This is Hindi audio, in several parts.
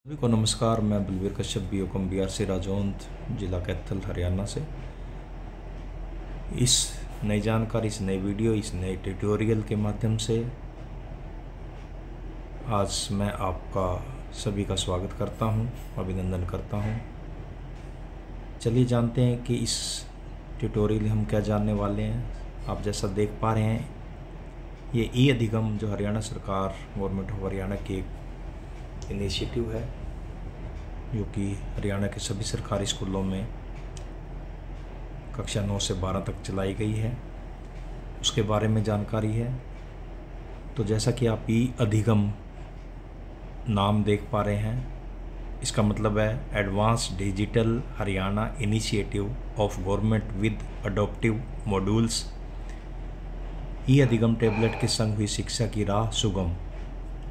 सभी को नमस्कार। मैं बलवीर कश्यप बीओकॉम BRC राजौंद, जिला कैथल, हरियाणा से। इस नई जानकारी, इस नई वीडियो, इस नए ट्यूटोरियल के माध्यम से आज मैं आपका सभी का स्वागत करता हूं, अभिनंदन करता हूं। चलिए जानते हैं कि इस ट्यूटोरियल में हम क्या जानने वाले हैं। आप जैसा देख पा रहे हैं, ये ई-अधिगम जो हरियाणा सरकार, गवर्नमेंट ऑफ हरियाणा की एक इनिशिएटिव है, जो कि हरियाणा के सभी सरकारी स्कूलों में कक्षा 9 से 12 तक चलाई गई है, उसके बारे में जानकारी है। तो जैसा कि आप ई-अधिगम नाम देख पा रहे हैं, इसका मतलब है advance digital Haryana initiative of government with adoptive modules. ई-अधिगम टैबलेट के संग हुई शिक्षा की राह सुगम।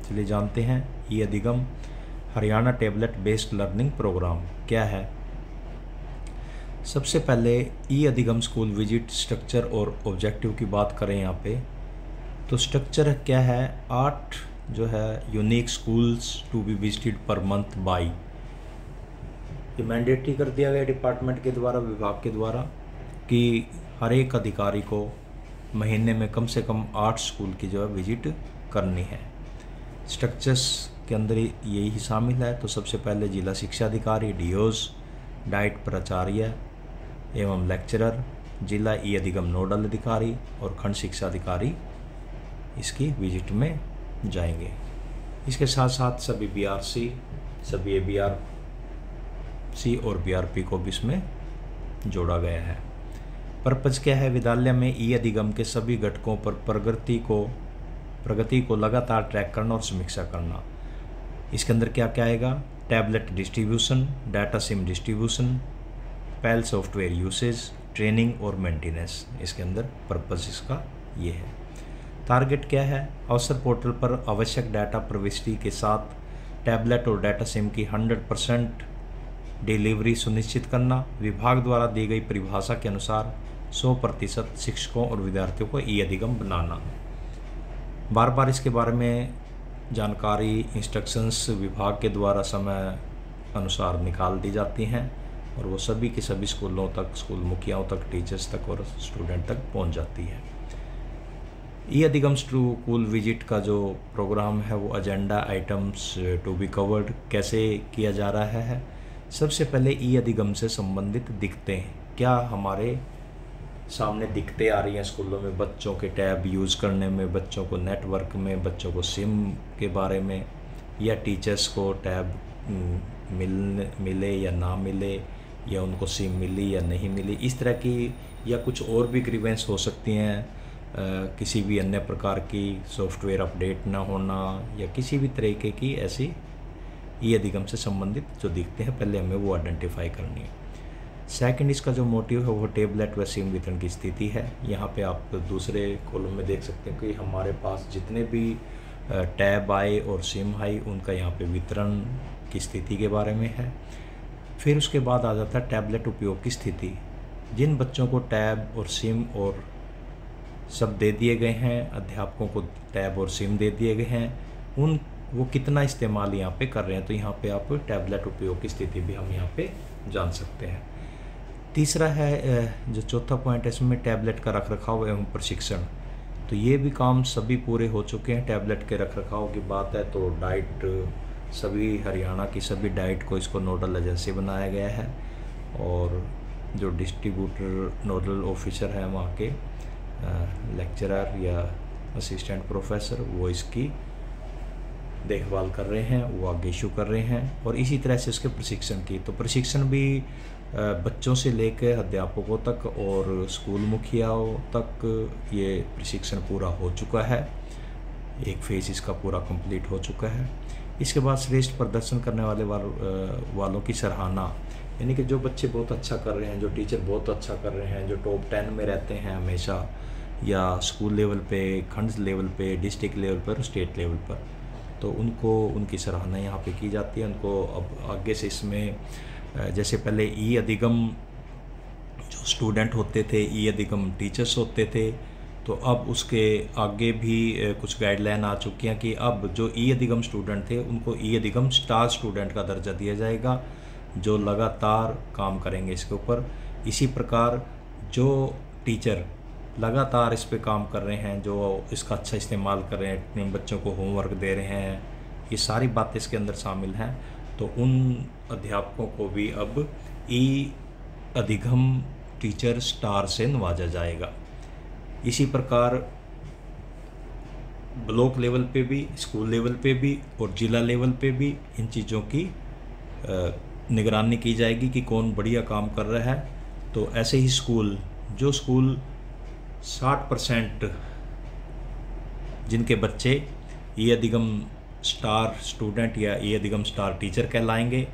चलिए जानते हैं ई-अधिगम Haryana tablet based learning program क्या है। सबसे पहले ई-अधिगम स्कूल विजिट स्ट्रक्चर और ऑब्जेक्टिव की बात करें यहाँ पे, तो स्ट्रक्चर क्या है, 8 जो है unique schools to be visited per month by. ये मैंडेटरी कर दिया गया डिपार्टमेंट के द्वारा, विभाग के द्वारा, कि हर एक अधिकारी को महीने में कम से कम 8 स्कूल की जो है विजिट करनी है। स्ट्रक्चर्स के अंदर यही शामिल है। तो सबसे पहले जिला शिक्षा अधिकारी, डीओज, डाइट प्राचार्य एवं लेक्चरर, जिला ई-अधिगम नोडल अधिकारी और खंड शिक्षा अधिकारी इसकी विजिट में जाएंगे। इसके साथ साथ सभी BRC, सभी ABRC और BRP को भी इसमें जोड़ा गया है। पर्पज़ क्या है, विद्यालय में ई-अधिगम के सभी घटकों पर प्रगति को लगातार ट्रैक करना और समीक्षा करना। इसके अंदर क्या क्या आएगा, tablet distribution, data sim distribution, PAL software usage, training और मेंटेनेंस। इसके अंदर पर्पज़ इसका ये है। टारगेट क्या है, अवसर पोर्टल पर आवश्यक डाटा प्रविष्टि के साथ टैबलेट और डाटा सिम की 100% डिलीवरी सुनिश्चित करना। विभाग द्वारा दी गई परिभाषा के अनुसार 100% शिक्षकों और विद्यार्थियों को ई-अधिगम बनाना। बार बार इसके बारे में जानकारी, इंस्ट्रक्शंस विभाग के द्वारा समय अनुसार निकाल दी जाती हैं और वो सभी के सभी स्कूलों तक, स्कूल मुखियाओं तक, टीचर्स तक और स्टूडेंट तक पहुंच जाती है। ई-अधिगम स्कूल विजिट का जो प्रोग्राम है, वो agenda items to be covered कैसे किया जा रहा है। सबसे पहले ई-अधिगम से संबंधित दिक्कतें क्या हमारे सामने दिक्कतें आ रही हैं स्कूलों में, बच्चों के टैब यूज़ करने में, बच्चों को नेटवर्क में, बच्चों को सिम के बारे में, या टीचर्स को टैब मिले या ना मिले, या उनको सिम मिली या नहीं मिली, इस तरह की, या कुछ और भी ग्रीवेंस हो सकती हैं, किसी भी अन्य प्रकार की सॉफ्टवेयर अपडेट ना होना, या किसी भी तरीके की ऐसी ई-अधिगम से संबंधित जो दिखते हैं, पहले हमें वो आइडेंटिफाई करनी है। सेकंड, इसका जो मोटिव है वो टेबलेट व सिम वितरण की स्थिति है। यहाँ पे आप दूसरे कॉलम में देख सकते हैं कि हमारे पास जितने भी टैब आए और सिम आई, उनका यहाँ पे वितरण की स्थिति के बारे में है। फिर उसके बाद आ जाता है टैबलेट उपयोग की स्थिति। जिन बच्चों को टैब और सिम और सब दे दिए गए हैं, अध्यापकों को टैब और सिम दे दिए गए हैं, वो कितना इस्तेमाल यहाँ पे कर रहे हैं। तो यहाँ पे आप टैबलेट उपयोग की स्थिति भी हम यहाँ पे जान सकते हैं। तीसरा है जो चौथा पॉइंट है, इसमें टैबलेट का रखरखाव एवं प्रशिक्षण। तो ये भी काम सभी पूरे हो चुके हैं। टैबलेट के रखरखाव की बात है तो डाइट, सभी हरियाणा की सभी डाइट को इसको नोडल एजेंसी बनाया गया है, और जो डिस्ट्रीब्यूटर नोडल ऑफिसर हैं वहाँ के लेक्चरर या असिस्टेंट प्रोफेसर, वो इसकी देखभाल कर रहे हैं, वो आगे इशू कर रहे हैं। और इसी तरह से इसके प्रशिक्षण की, तो प्रशिक्षण भी बच्चों से लेकर अध्यापकों तक और स्कूल मुखियाओं तक ये प्रशिक्षण पूरा हो चुका है। एक फेज इसका पूरा कंप्लीट हो चुका है। इसके बाद श्रेष्ठ प्रदर्शन करने वालों की सराहना, यानी कि जो बच्चे बहुत अच्छा कर रहे हैं, जो टीचर बहुत अच्छा कर रहे हैं, जो टॉप 10 में रहते हैं हमेशा, या स्कूल लेवल पे, खंड लेवल पे, डिस्ट्रिक्ट लेवल पर, स्टेट लेवल पर, तो उनको, उनकी सराहना यहाँ पे की जाती है। उनको अब आगे से इसमें, जैसे पहले ई-अधिगम जो स्टूडेंट होते थे, ई-अधिगम टीचर्स होते थे, तो अब उसके आगे भी कुछ गाइडलाइन आ चुकी हैं कि अब जो ई अधिगम स्टूडेंट थे उनको ई अधिगम स्टार स्टूडेंट का दर्जा दिया जाएगा, जो लगातार काम करेंगे इसके ऊपर। इसी प्रकार जो टीचर लगातार इस पे काम कर रहे हैं, जो इसका अच्छा इस्तेमाल कर रहे हैं, अपने बच्चों को होमवर्क दे रहे हैं, ये सारी बातें इसके अंदर शामिल हैं, तो उन अध्यापकों को भी अब ई अधिगम टीचर स्टार से नवाजा जाएगा। इसी प्रकार ब्लॉक लेवल पे भी, स्कूल लेवल पे भी और ज़िला लेवल पे भी इन चीज़ों की निगरानी की जाएगी कि कौन बढ़िया काम कर रहा है। तो ऐसे ही स्कूल, जो स्कूल 60% जिनके बच्चे ई अधिगम स्टार स्टूडेंट या ई अधिगम स्टार टीचर कहलाएंगे,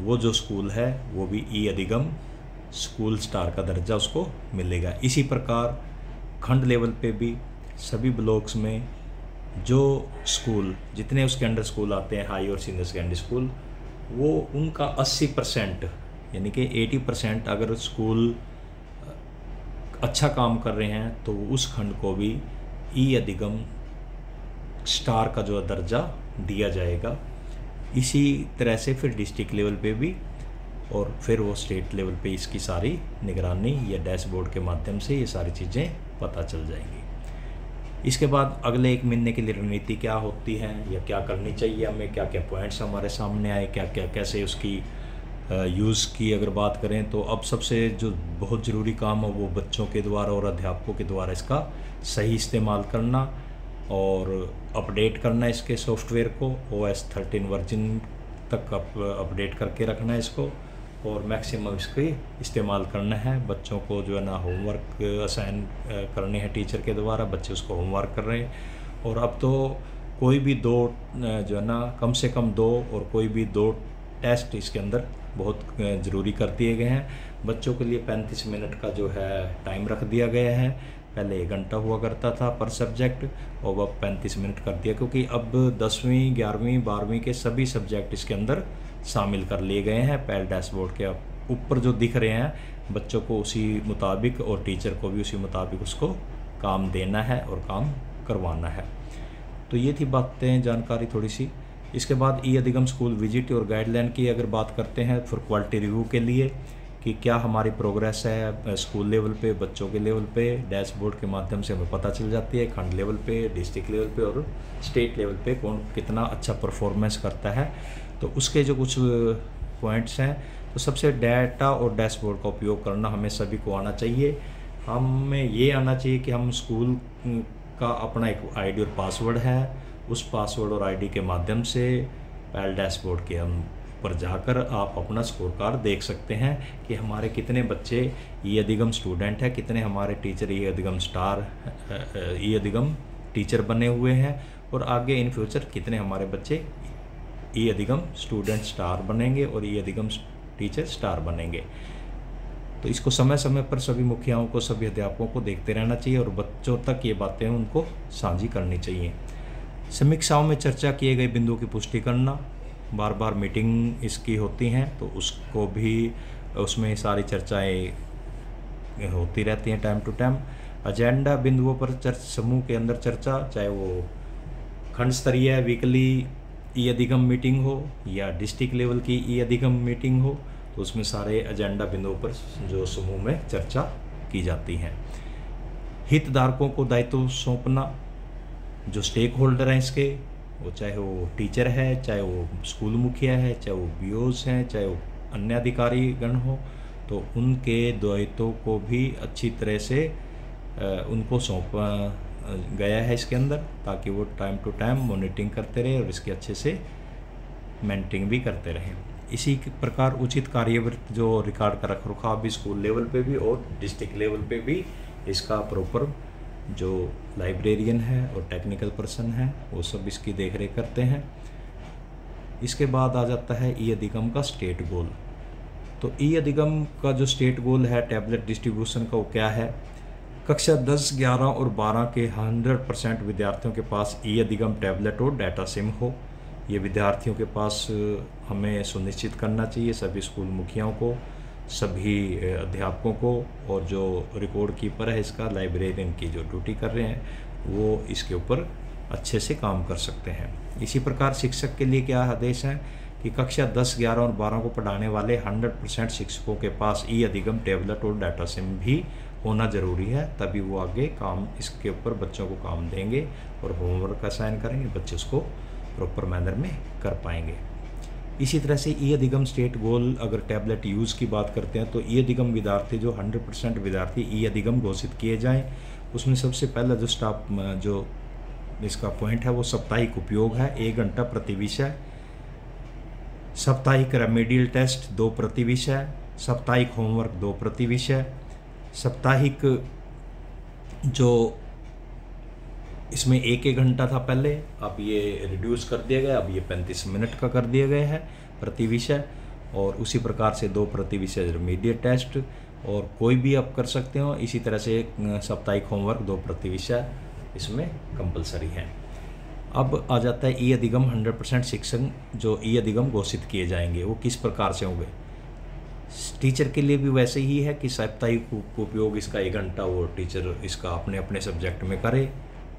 वो जो स्कूल है वो भी ई अधिगम स्कूल स्टार का दर्जा उसको मिलेगा। इसी प्रकार खंड लेवल पे भी सभी ब्लॉक्स में जो स्कूल, जितने उसके अंडर स्कूल आते हैं, हाई और सीनियर सेकेंडरी स्कूल, वो उनका 80% यानी कि 80% अगर स्कूल अच्छा काम कर रहे हैं तो उस खंड को भी ई अधिगम स्टार का जो दर्जा दिया जाएगा। इसी तरह से फिर डिस्ट्रिक्ट लेवल पे भी और फिर वो स्टेट लेवल पे इसकी सारी निगरानी या डैशबोर्ड के माध्यम से ये सारी चीज़ें पता चल जाएंगी। इसके बाद अगले 1 महीने की रणनीति क्या होती है या क्या करनी चाहिए हमें, क्या क्या पॉइंट्स हमारे सामने आए, क्या क्या कैसे उसकी यूज़ की अगर बात करें, तो अब सबसे जो बहुत ज़रूरी काम है वो बच्चों के द्वारा और अध्यापकों के द्वारा इसका सही इस्तेमाल करना और अपडेट करना इसके सॉफ्टवेयर को, OS 13 वर्जन तक अपडेट करके रखना है इसको और मैक्सिमम इसके इस्तेमाल करना है। बच्चों को जो है ना होमवर्क असाइन करने हैं टीचर के द्वारा, बच्चे उसको होमवर्क कर रहे हैं। और अब तो कोई भी 2 जो है ना कम से कम 2 और कोई भी 2 टेस्ट इसके अंदर बहुत ज़रूरी कर दिए गए हैं। बच्चों के लिए 35 मिनट का जो है टाइम रख दिया गया है। पहले 1 घंटा हुआ करता था पर सब्जेक्ट और अब 35 मिनट कर दिया, क्योंकि अब 10वीं 11वीं 12वीं के सभी सब्जेक्ट इसके अंदर शामिल कर लिए गए हैं। पहले डैशबोर्ड के ऊपर जो दिख रहे हैं बच्चों को उसी मुताबिक और टीचर को भी उसी मुताबिक उसको काम देना है और काम करवाना है। तो ये थी बातें, जानकारी थोड़ी सी। इसके बाद ई अधिगम स्कूल विजिट और गाइडलाइन की अगर बात करते हैं फिर क्वालिटी रिव्यू के लिए कि क्या हमारी प्रोग्रेस है स्कूल लेवल पे, बच्चों के लेवल पे, डैशबोर्ड के माध्यम से हमें पता चल जाती है। खंड लेवल पे, डिस्ट्रिक्ट लेवल पे और स्टेट लेवल पे कौन कितना अच्छा परफॉर्मेंस करता है। तो उसके जो कुछ पॉइंट्स हैं, तो सबसे डाटा और डैशबोर्ड का उपयोग करना हमें सभी को आना चाहिए। हमें ये आना चाहिए कि हम स्कूल का अपना एक आईडी और पासवर्ड है, उस पासवर्ड और आईडी के माध्यम से पहले डैशबोर्ड के हम पर जाकर आप अपना स्कोर कार्ड देख सकते हैं कि हमारे कितने बच्चे ई अधिगम स्टूडेंट हैं, कितने हमारे टीचर ई अधिगम स्टार ई अधिगम टीचर बने हुए हैं और आगे इन फ्यूचर कितने हमारे बच्चे ई अधिगम स्टूडेंट स्टार बनेंगे और ई अधिगम टीचर स्टार बनेंगे। तो इसको समय समय पर सभी मुखियाओं को, सभी अध्यापकों को देखते रहना चाहिए और बच्चों तक ये बातें उनको साझी करनी चाहिए। समीक्षाओं में चर्चा किए गए बिंदुओं की पुष्टि करना, बार बार मीटिंग इसकी होती हैं तो उसको भी, उसमें सारी चर्चाएं होती रहती हैं टाइम टू टाइम। एजेंडा बिंदुओं पर समूह के अंदर चर्चा, चाहे वो खंड स्तरीय वीकली ई अधिगम मीटिंग हो या डिस्ट्रिक्ट लेवल की ई अधिगम मीटिंग हो, तो उसमें सारे एजेंडा बिंदुओं पर जो समूह में चर्चा की जाती हैं। हितधारकों को दायित्व सौंपना, जो स्टेक होल्डर हैं इसके, वो चाहे वो टीचर है, चाहे वो स्कूल मुखिया है, चाहे वो बीओज हैं, चाहे वो अन्य अधिकारी गण हो, तो उनके दायित्वों को भी अच्छी तरह से उनको सौंपा गया है इसके अंदर, ताकि वो टाइम टू टाइम मॉनिटरिंग करते रहे और इसके अच्छे से मेंटेन भी करते रहें। इसी प्रकार उचित कार्यवृत्त जो रिकॉर्ड का रखरखाव भी स्कूल लेवल पे भी और डिस्ट्रिक्ट लेवल पे भी इसका प्रॉपर जो लाइब्रेरियन है और टेक्निकल पर्सन है वो सब इसकी देखरेख करते हैं। इसके बाद आ जाता है ई अधिगम का स्टेट गोल। तो ई अधिगम का जो स्टेट गोल है टैबलेट डिस्ट्रीब्यूशन का, वो क्या है? कक्षा 10, 11 और 12 के 100% विद्यार्थियों के पास ई अधिगम टैबलेट और डाटा सिम हो। ये विद्यार्थियों के पास हमें सुनिश्चित करना चाहिए सभी स्कूल मुखियाओं को। सभी अध्यापकों को, और जो रिकॉर्ड कीपर है इसका, लाइब्रेरियन की जो ड्यूटी कर रहे हैं, वो इसके ऊपर अच्छे से काम कर सकते हैं। इसी प्रकार शिक्षक के लिए क्या आदेश है कि कक्षा 10, 11 और 12 को पढ़ाने वाले 100% शिक्षकों के पास ई अधिगम टैबलेट और डाटा सिम भी होना ज़रूरी है, तभी वो आगे काम इसके ऊपर बच्चों को काम देंगे और होमवर्क असाइन करेंगे, बच्चे उसको प्रॉपर मैनर में कर पाएंगे। इसी तरह से ई अधिगम स्टेट गोल, अगर टैबलेट यूज़ की बात करते हैं तो ई अधिगम विद्यार्थी जो 100% विद्यार्थी ई अधिगम घोषित किए जाएं, उसमें सबसे पहला जो इसका पॉइंट है वो साप्ताहिक उपयोग है, 1 घंटा प्रति विषय। साप्ताहिक रेमेडियल टेस्ट 2 प्रति विषय। साप्ताहिक होमवर्क 2 प्रति विषय। साप्ताहिक जो इसमें 1 घंटा था पहले, अब ये रिड्यूस कर दिया गया, अब ये 35 मिनट का कर दिया गया है प्रति विषय। और उसी प्रकार से 2 प्रति विषय रेमेडियल टेस्ट, और कोई भी आप कर सकते हो। इसी तरह से साप्ताहिक होमवर्क 2 प्रति विषय इसमें कंपलसरी है। अब आ जाता है ई अधिगम 100% शिक्षक जो ई अधिगम घोषित किए जाएंगे वो किस प्रकार से होंगे। टीचर के लिए भी वैसे ही है कि साप्ताहिक उपयोग इसका 1 घंटा वो टीचर इसका अपने अपने सब्जेक्ट में करे,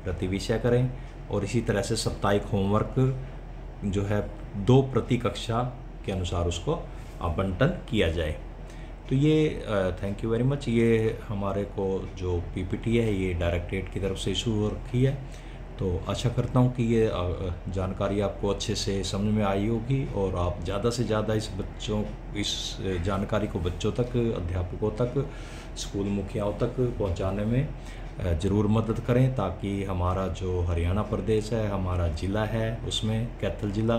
प्रति विषय करें। और इसी तरह से साप्ताहिक होमवर्क जो है 2 प्रति कक्षा के अनुसार उसको आवंटन किया जाए। तो ये थैंक यू वेरी मच। ये हमारे को जो पीपीटी है ये डायरेक्टरेट की तरफ से इशू हो रखी है, तो आशा करता हूँ कि ये जानकारी आपको अच्छे से समझ में आई होगी और आप ज़्यादा से ज़्यादा इस जानकारी को बच्चों तक, अध्यापकों तक, स्कूल मुखियाओं तक पहुँचाने में ज़रूर मदद करें, ताकि हमारा जो हरियाणा प्रदेश है, हमारा ज़िला है, उसमें कैथल ज़िला,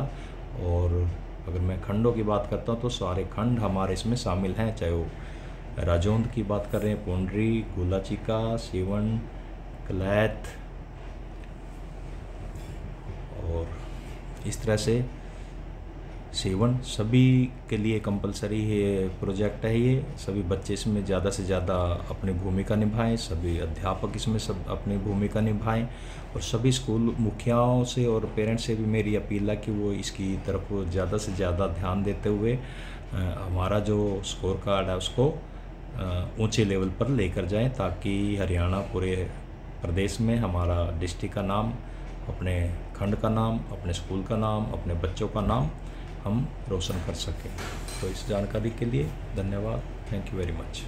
और अगर मैं खंडों की बात करता हूँ तो सारे खंड हमारे इसमें शामिल हैं, चाहे वो राजौंद की बात करें, पुंडरी, गुलाचिका, सीवन, कलैत, और इस तरह से सेवन, सभी के लिए कंपलसरी है प्रोजेक्ट है ये। सभी बच्चे इसमें ज़्यादा से ज़्यादा अपनी भूमिका निभाएं, सभी अध्यापक इसमें सब अपनी भूमिका निभाएं, और सभी स्कूल मुखियाओं से और पेरेंट्स से भी मेरी अपील है कि वो इसकी तरफ ज़्यादा से ज़्यादा ध्यान देते हुए हमारा जो स्कोर कार्ड है उसको ऊंचे लेवल पर लेकर जाएं, ताकि हरियाणा पूरे प्रदेश में हमारा डिस्ट्रिक्ट का नाम, अपने खंड का नाम, अपने स्कूल का नाम, अपने बच्चों का नाम हम रोशन कर सकें। तो इस जानकारी के लिए धन्यवाद। Thank you very much.